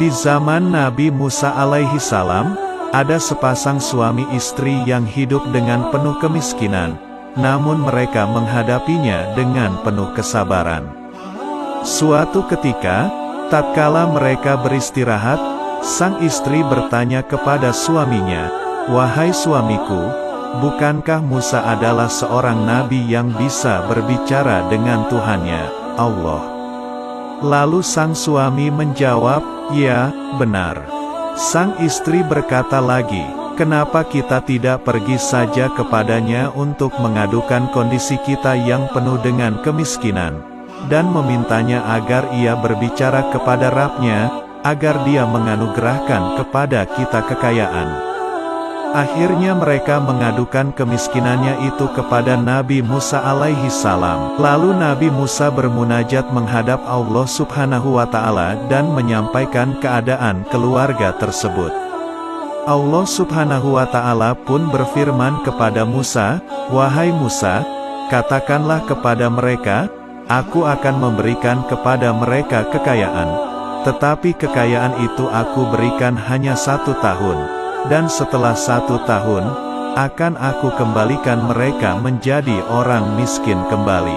Di zaman Nabi Musa alaihi salam, ada sepasang suami istri yang hidup dengan penuh kemiskinan, namun mereka menghadapinya dengan penuh kesabaran. Suatu ketika, tatkala mereka beristirahat, sang istri bertanya kepada suaminya, "Wahai suamiku, bukankah Musa adalah seorang nabi yang bisa berbicara dengan Tuhannya, Allah?" Lalu sang suami menjawab, "Ya, benar." Sang istri berkata lagi, "Kenapa kita tidak pergi saja kepadanya untuk mengadukan kondisi kita yang penuh dengan kemiskinan, dan memintanya agar ia berbicara kepada Rabb-Nya, agar dia menganugerahkan kepada kita kekayaan?" Akhirnya mereka mengadukan kemiskinannya itu kepada Nabi Musa alaihi salam. Lalu Nabi Musa bermunajat menghadap Allah subhanahu wa ta'ala dan menyampaikan keadaan keluarga tersebut. Allah subhanahu wa ta'ala pun berfirman kepada Musa, "Wahai Musa, katakanlah kepada mereka, aku akan memberikan kepada mereka kekayaan. Tetapi kekayaan itu aku berikan hanya 1 tahun. Dan setelah 1 tahun, akan aku kembalikan mereka menjadi orang miskin kembali."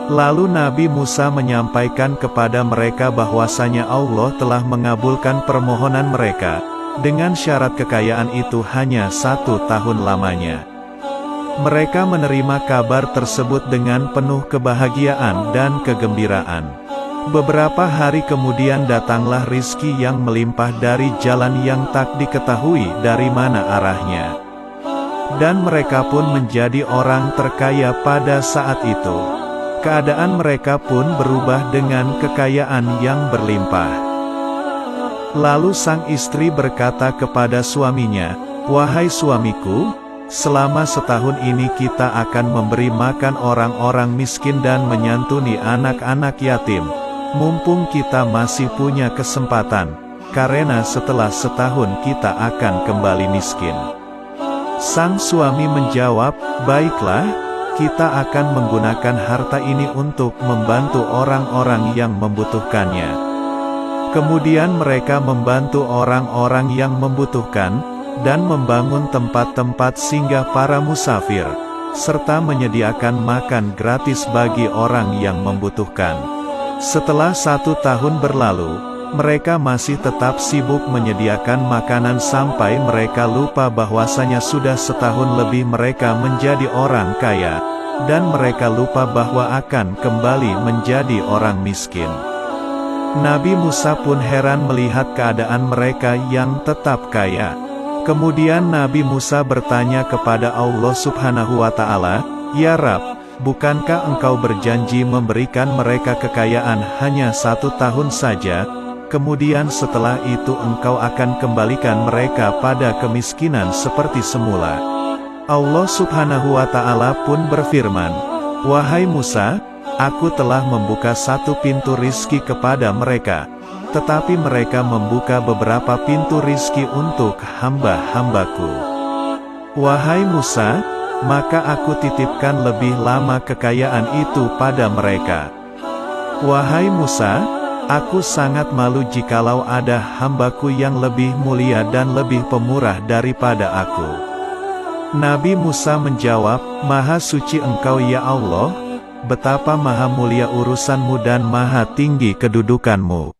Lalu Nabi Musa menyampaikan kepada mereka bahwasanya Allah telah mengabulkan permohonan mereka, dengan syarat kekayaan itu hanya 1 tahun lamanya. Mereka menerima kabar tersebut dengan penuh kebahagiaan dan kegembiraan. Beberapa hari kemudian datanglah rizki yang melimpah dari jalan yang tak diketahui dari mana arahnya. Dan mereka pun menjadi orang terkaya pada saat itu. Keadaan mereka pun berubah dengan kekayaan yang berlimpah. Lalu sang istri berkata kepada suaminya, "Wahai suamiku, selama setahun ini kita akan memberi makan orang-orang miskin dan menyantuni anak-anak yatim. Mumpung kita masih punya kesempatan, karena setelah setahun kita akan kembali miskin." Sang suami menjawab, "Baiklah, kita akan menggunakan harta ini untuk membantu orang-orang yang membutuhkannya." Kemudian mereka membantu orang-orang yang membutuhkan, dan membangun tempat-tempat singgah para musafir, serta menyediakan makan gratis bagi orang yang membutuhkan. Setelah 1 tahun berlalu, mereka masih tetap sibuk menyediakan makanan sampai mereka lupa bahwasanya sudah setahun lebih mereka menjadi orang kaya, dan mereka lupa bahwa akan kembali menjadi orang miskin. Nabi Musa pun heran melihat keadaan mereka yang tetap kaya. Kemudian Nabi Musa bertanya kepada Allah subhanahu wa ta'ala, "Ya Rabb, bukankah engkau berjanji memberikan mereka kekayaan hanya 1 tahun saja, kemudian setelah itu engkau akan kembalikan mereka pada kemiskinan seperti semula?" Allah subhanahu wa ta'ala pun berfirman, "Wahai Musa, aku telah membuka 1 pintu rizki kepada mereka, tetapi mereka membuka beberapa pintu rizki untuk hamba-hambaku. Wahai Musa, maka aku titipkan lebih lama kekayaan itu pada mereka. Wahai Musa, aku sangat malu jikalau ada hambaku yang lebih mulia dan lebih pemurah daripada aku." Nabi Musa menjawab, "Maha suci Engkau ya Allah, betapa maha mulia urusanmu dan maha tinggi kedudukanmu.